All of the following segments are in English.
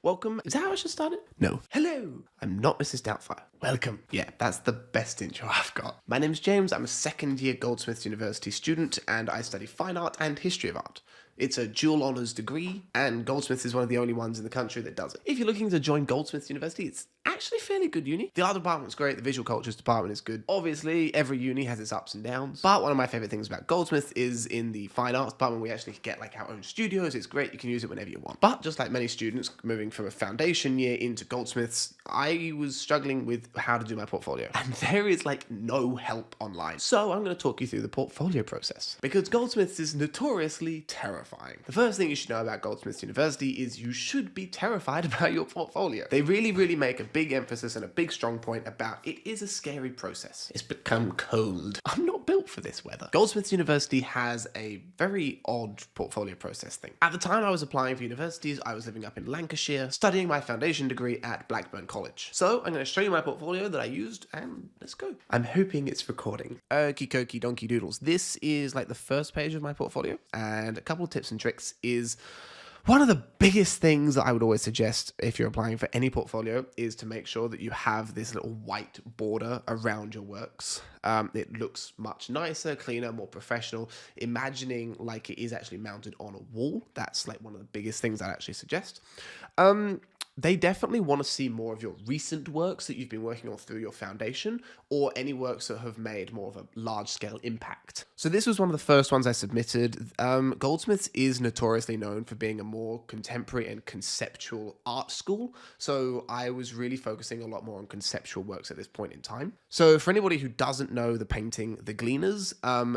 Welcome. Is that how I should start it? No. Hello. I'm not Mrs. Doubtfire. Welcome. Yeah, that's the best intro I've got. My name's James. I'm a second-year Goldsmiths University student, and I study fine art and history of art. It's a dual honours degree, and Goldsmiths is one of the only ones in the country that does it. If you're looking to join Goldsmiths University, it's actually fairly good uni. The art department's great, the visual cultures department is good. Obviously, every uni has its ups and downs, but one of my favourite things about Goldsmiths is in the fine arts department, we actually get like our own studios. It's great, you can use it whenever you want. But just like many students moving from a foundation year into Goldsmiths, I was struggling with how to do my portfolio, and there is like no help online. So I'm going to talk you through the portfolio process, because Goldsmiths is notoriously terrifying. The first thing you should know about Goldsmiths University is you should be terrified about your portfolio. They really make a big emphasis and a big strong point about it is a scary process. It's become cold. I'm not built for this weather. Goldsmiths University has a very odd portfolio process thing. At the time I was applying for universities, I was living up in Lancashire, studying my foundation degree at Blackburn College. So I'm going to show you my portfolio that I used, and let's go. I'm hoping it's recording. Okie dokie donkey doodles. This is like the first page of my portfolio, and a couple of tips and tricks is one of the biggest things that I would always suggest if you're applying for any portfolio is to make sure that you have this little white border around your works. It looks much nicer, cleaner, more professional. Imagining like it is actually mounted on a wall. That's like one of the biggest things I'd actually suggest. They definitely want to see more of your recent works that you've been working on through your foundation, or any works that have made more of a large-scale impact. So this was one of the first ones I submitted. Goldsmiths is notoriously known for being a more contemporary and conceptual art school, so I was really focusing a lot more on conceptual works at this point in time. So for anybody who doesn't know the painting The Gleaners,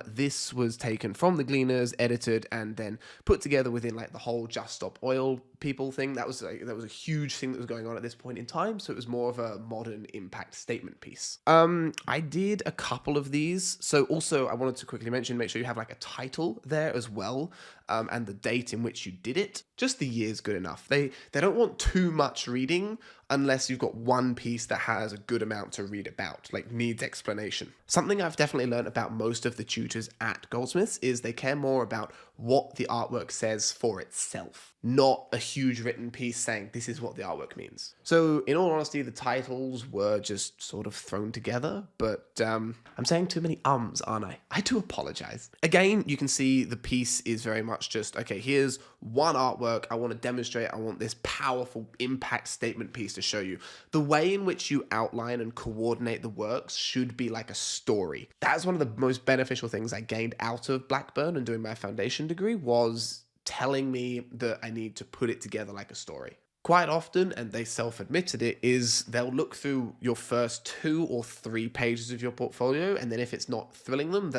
this was taken from The Gleaners, edited, and then put together within like the whole Just Stop Oil people thing. That was a huge thing that was going on at this point in time, so it was more of a modern impact statement piece. I did a couple of these, so also I wanted to quickly mention, make sure you have like a title there as well, and the date in which you did it. Just the year's good enough. They don't want too much reading unless you've got one piece that has a good amount to read about, like needs explanation. Something I've definitely learned about most of the tutors at Goldsmiths is they care more about what the artwork says for itself, not a huge written piece saying this is what the artwork means. So in all honesty, the titles were just sort of thrown together, but I'm saying too many ums, aren't I? I do apologize. Again, you can see the piece is very much just, okay, here's one artwork I want to demonstrate. I want this powerful impact statement piece to show you. The way in which you outline and coordinate the works should be like a story. That's one of the most beneficial things I gained out of Blackburn and doing my foundation degree, was telling me that I need to put it together like a story. Quite often, and they self-admitted it, is they'll look through your first 2 or 3 pages of your portfolio, and then if it's not thrilling them,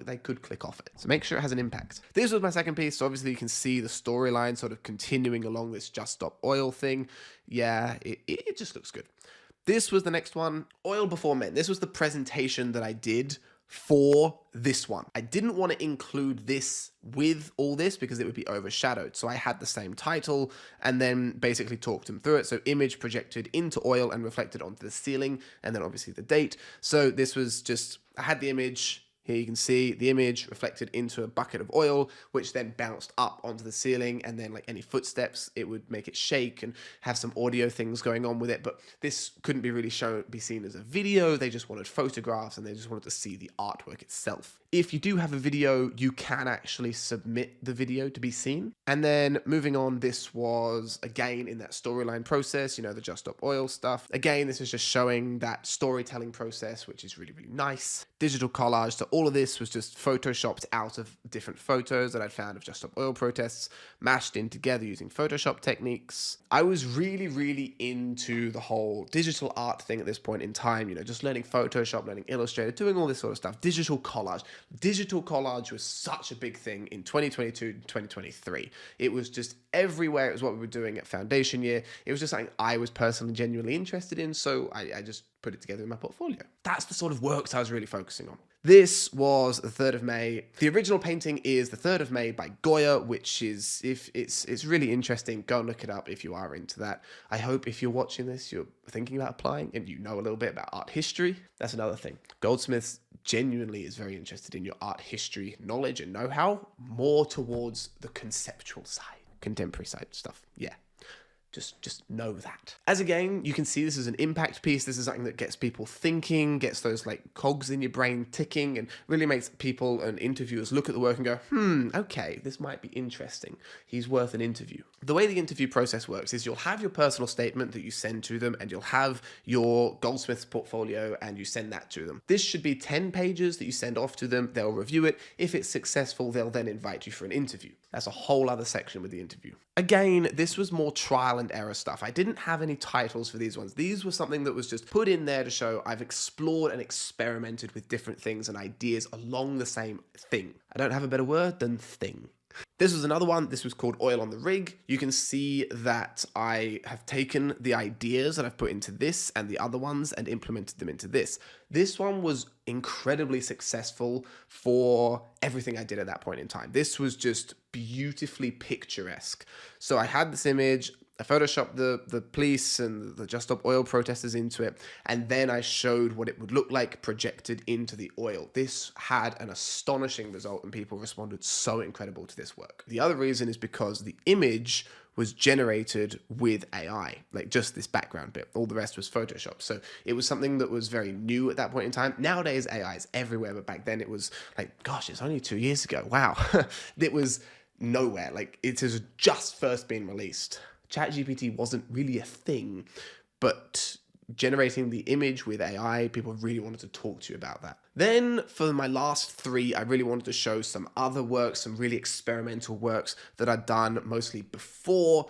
they could click off it. So make sure it has an impact. This was my second piece, so obviously you can see the storyline sort of continuing along this Just Stop Oil thing. Yeah, it just looks good. This was the next one, Oil Before Men. This was the presentation that I did for this one. I didn't want to include this with all this because it would be overshadowed. So I had the same title and then basically talked them through it. So image projected into oil and reflected onto the ceiling, and then obviously the date. So this was just, I had the image. Here you can see the image reflected into a bucket of oil, which then bounced up onto the ceiling, and then like any footsteps, it would make it shake and have some audio things going on with it. But this couldn't be seen as a video. They just wanted photographs, and they just wanted to see the artwork itself. If you do have a video, you can actually submit the video to be seen. And then moving on, this was again in that storyline process, you know, the Just Stop Oil stuff. Again, this is just showing that storytelling process, which is really nice. Digital collage. So all of this was just photoshopped out of different photos that I'd found of Just Stop Oil protests, mashed in together using Photoshop techniques. I was really into the whole digital art thing at this point in time, you know, just learning Photoshop, learning Illustrator, doing all this sort of stuff. Digital collage. Digital collage was such a big thing in 2022 and 2023. It was just everywhere. It was what we were doing at foundation year. It was just something I was personally genuinely interested in, so I just put it together in my portfolio. That's the sort of works I was really focusing on. This was the 3rd of May. The original painting is the 3rd of May by Goya, which is, if it's really interesting, go and look it up if you are into that. I hope if you're watching this, you're thinking about applying and you know a little bit about art history. That's another thing. Goldsmiths genuinely is very interested in your art history knowledge and know-how, more towards the conceptual side, contemporary side stuff. Yeah. Just know that. As again, you can see this is an impact piece. This is something that gets people thinking, gets those like cogs in your brain ticking, and really makes people and interviewers look at the work and go, okay, this might be interesting. He's worth an interview. The way the interview process works is you'll have your personal statement that you send to them, and you'll have your Goldsmiths portfolio and you send that to them. This should be 10 pages that you send off to them. They'll review it. If it's successful, they'll then invite you for an interview. That's a whole other section with the interview. Again, this was more trial and error stuff. I didn't have any titles for these ones. These were something that was just put in there to show I've explored and experimented with different things and ideas along the same thing. I don't have a better word than thing. This was another one. This was called Oil on the Rig. You can see that I have taken the ideas that I've put into this and the other ones and implemented them into this. This one was incredibly successful for everything I did at that point in time. This was just beautifully picturesque. So I had this image, I photoshopped the police and the Just Stop Oil protesters into it, and then I showed what it would look like projected into the oil. This had an astonishing result, and people responded so incredible to this work. The other reason is because the image was generated with AI, like just this background bit. All the rest was Photoshop. So it was something that was very new at that point in time. Nowadays, AI is everywhere, but back then it was like, gosh, it's only 2 years ago. Wow. It was nowhere. Like, it has just first been released. ChatGPT wasn't really a thing, but generating the image with AI, people really wanted to talk to you about that. Then for my last 3, I really wanted to show some other works, some really experimental works that I'd done mostly before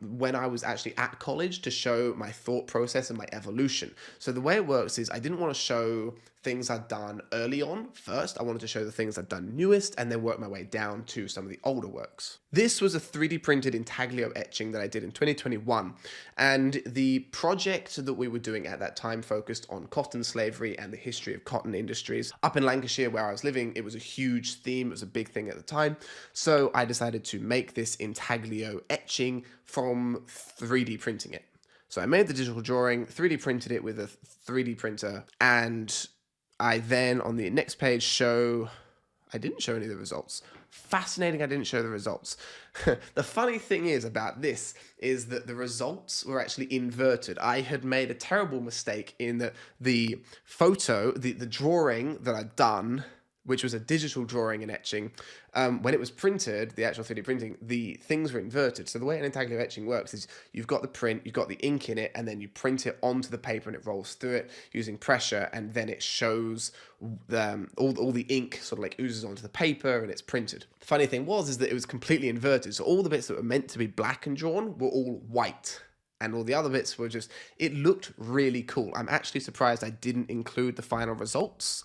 when I was actually at college, to show my thought process and my evolution. So the way it works is I didn't want to show things I'd done early on first. I wanted to show the things I'd done newest and then work my way down to some of the older works. This was a 3D printed intaglio etching that I did in 2021. And the project that we were doing at that time focused on cotton slavery and the history of cotton industries. Up in Lancashire, where I was living, it was a huge theme. It was a big thing at the time. So I decided to make this intaglio etching from 3D printing it. So I made the digital drawing, 3D printed it with a 3D printer, and I then on the next page I didn't show any of the results. Fascinating, I didn't show the results. The funny thing is about this is that the results were actually inverted. I had made a terrible mistake in that the photo, the drawing that I'd done, which was a digital drawing and etching, when it was printed, the actual 3D printing, the things were inverted. So the way an intaglio etching works is you've got the print, you've got the ink in it, and then you print it onto the paper and it rolls through it using pressure, and then it shows all the ink sort of like oozes onto the paper and it's printed. The funny thing is that it was completely inverted. So all the bits that were meant to be black and drawn were all white. And all the other bits were just, it looked really cool. I'm actually surprised I didn't include the final results.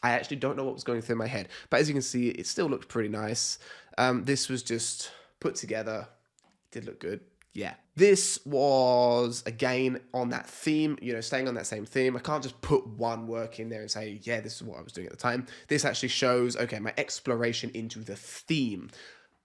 I actually don't know what was going through my head, but as you can see, it still looked pretty nice. This was just put together. It did look good. Yeah. This was, again, on that theme, staying on that same theme. I can't just put one work in there and say, yeah, this is what I was doing at the time. This actually shows, okay, my exploration into the theme.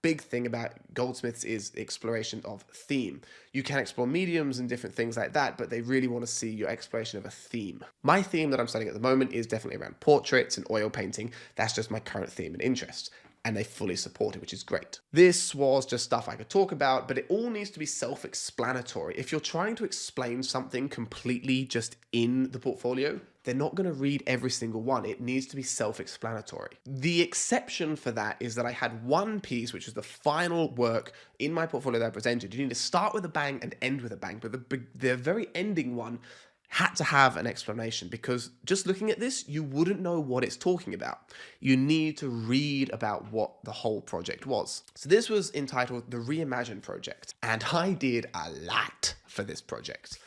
Big thing about Goldsmiths is exploration of theme. You can explore mediums and different things like that, but they really want to see your exploration of a theme. My theme that I'm studying at the moment is definitely around portraits and oil painting. That's just my current theme and interest, and they fully support it, which is great. This was just stuff I could talk about, but it all needs to be self-explanatory. If you're trying to explain something completely just in the portfolio, they're not going to read every single one. It needs to be self-explanatory. The exception for that is that I had one piece, which was the final work in my portfolio that I presented. You need to start with a bang and end with a bang, but the very ending one had to have an explanation, because just looking at this, you wouldn't know what it's talking about. You need to read about what the whole project was. So this was entitled The Reimagine Project, and I did a lot for this project.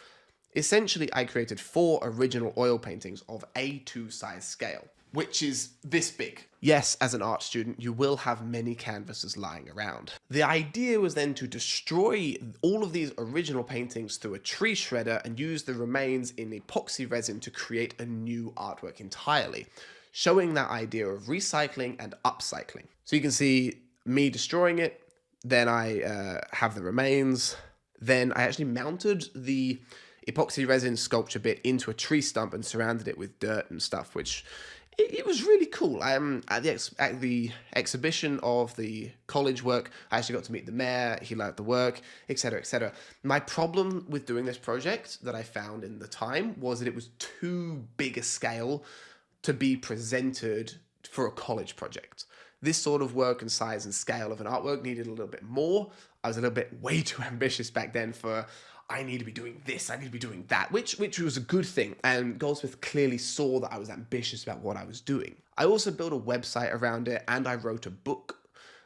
Essentially, I created 4 original oil paintings of A2 size scale, which is this big. Yes, as an art student, you will have many canvases lying around. The idea was then to destroy all of these original paintings through a tree shredder and use the remains in epoxy resin to create a new artwork entirely, showing that idea of recycling and upcycling. So you can see me destroying it, then I have the remains, then I actually mounted the epoxy resin sculpture bit into a tree stump and surrounded it with dirt and stuff, which It was really cool. At the exhibition of the college work, I actually got to meet the mayor. He liked the work, etc., etc. My problem with doing this project that I found in the time was that it was too big a scale to be presented for a college project. This sort of work and size and scale of an artwork needed a little bit more. I was a little bit way too ambitious back then for, I need to be doing this, I need to be doing that, which was a good thing. And Goldsmith clearly saw that I was ambitious about what I was doing. I also built a website around it, and I wrote a book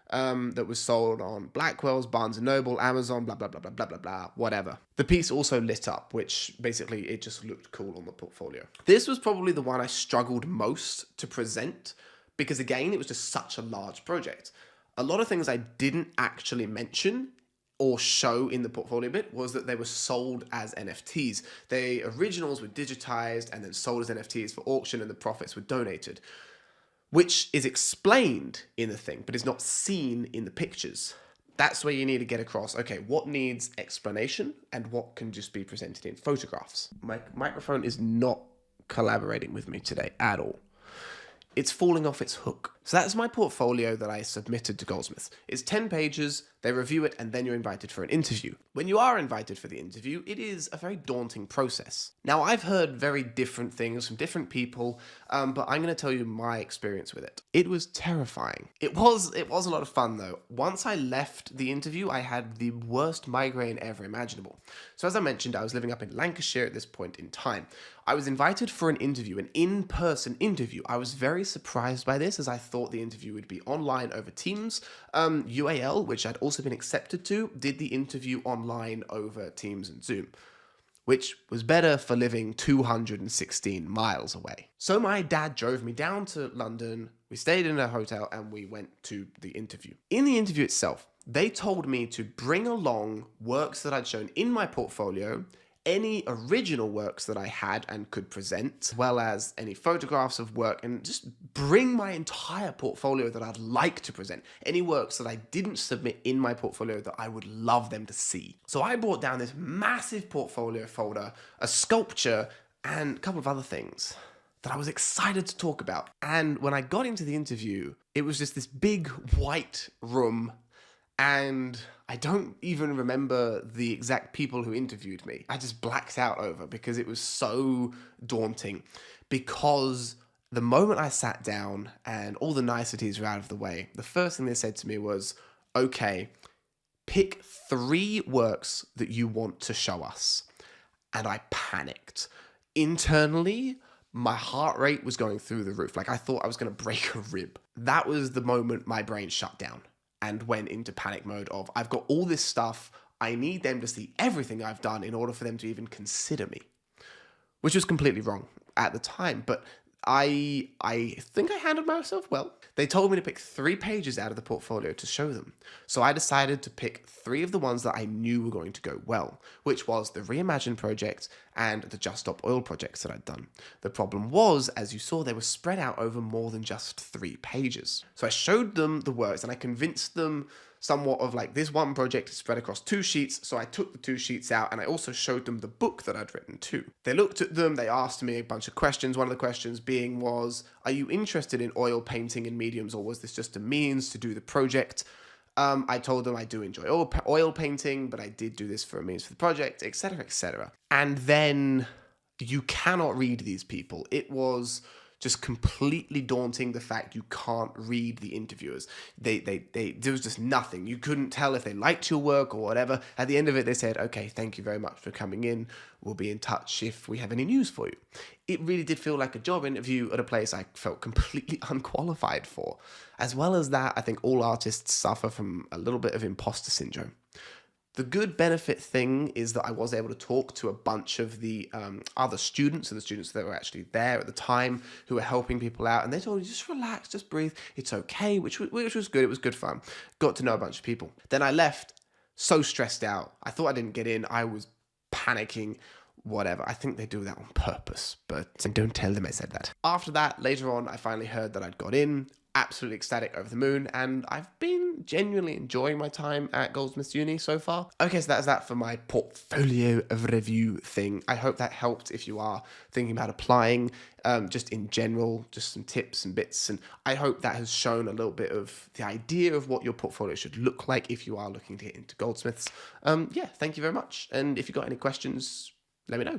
that was sold on Blackwell's, Barnes & Noble, Amazon, blah, blah, blah, blah, blah, blah, blah, whatever. The piece also lit up, which basically it just looked cool on the portfolio. This was probably the one I struggled most to present because, again, it was just such a large project. A lot of things I didn't actually mention or show in the portfolio bit was that they were sold as NFTs. The originals were digitized and then sold as NFTs for auction, and the profits were donated, which is explained in the thing, but is not seen in the pictures. That's where you need to get across, okay, what needs explanation and what can just be presented in photographs. My microphone is not collaborating with me today at all. It's falling off its hook. So that's my portfolio that I submitted to Goldsmiths. It's 10 pages, they review it, and then you're invited for an interview. When you are invited for the interview, it is a very daunting process. Now, I've heard very different things from different people, but I'm going to tell you my experience with it. It was terrifying. It was a lot of fun, though. Once I left the interview, I had the worst migraine ever imaginable. So as I mentioned, I was living up in Lancashire at this point in time. I was invited for an interview, an in-person interview. I was very surprised by this, as I thought the interview would be online over Teams. UAL, which I'd also been accepted to, did the interview online over Teams and Zoom, which was better for living 216 miles away. So my dad drove me down to London, we stayed in a hotel, and we went to the interview. In the interview itself, they told me to bring along works that I'd shown in my portfolio, any original works that I had and could present, as well as any photographs of work, and just bring my entire portfolio that I'd like to present. Any works that I didn't submit in my portfolio that I would love them to see. So I brought down this massive portfolio folder, a sculpture, and a couple of other things that I was excited to talk about. And when I got into the interview, it was just this big white room, and I don't even remember the exact people who interviewed me. I just blacked out over because it was so daunting. Because the moment I sat down and all the niceties were out of the way, the first thing they said to me was, okay, pick 3 works that you want to show us. And I panicked. Internally, my heart rate was going through the roof. Like, I thought I was going to break a rib. That was the moment my brain shut down and went into panic mode of, I've got all this stuff, I need them to see everything I've done in order for them to even consider me. Which was completely wrong at the time, but I think I handled myself well. They told me to pick 3 pages out of the portfolio to show them. So I decided to pick 3 of the ones that I knew were going to go well, which was the Reimagine project and the Just Stop Oil projects that I'd done. The problem was, as you saw, they were spread out over more than just 3 pages. So I showed them the works and I convinced them somewhat of like, this one project is spread across 2 sheets, so I took the 2 sheets out and I also showed them the book that I'd written too. They looked at them, they asked me a bunch of questions. One of the questions being was, are you interested in oil painting in mediums, or was this just a means to do the project? I told them I do enjoy oil painting, but I did do this for a means for the project, etc., etc. And then you cannot read these people. It was just completely daunting, the fact you can't read the interviewers. There was just nothing. You couldn't tell if they liked your work or whatever. At the end of it, they said, okay, thank you very much for coming in. We'll be in touch if we have any news for you. It really did feel like a job interview at a place I felt completely unqualified for. As well as that, I think all artists suffer from a little bit of imposter syndrome. The good benefit thing is that I was able to talk to a bunch of the other students and the students that were actually there at the time who were helping people out. And they told me, just relax, just breathe. It's okay, which was good. It was good fun. Got to know a bunch of people. Then I left so stressed out. I thought I didn't get in. I was panicking, whatever. I think they do that on purpose, but don't tell them I said that. After that, later on, I finally heard that I'd got in. absolutely ecstatic, over the moon, and I've been genuinely enjoying my time at Goldsmiths Uni so far. Okay, so that's that for my portfolio of review thing. I hope that helped if you are thinking about applying, just in general, just some tips and bits, and I hope that has shown a little bit of the idea of what your portfolio should look like if you are looking to get into Goldsmiths. Yeah, thank you very much, and if you've got any questions, let me know.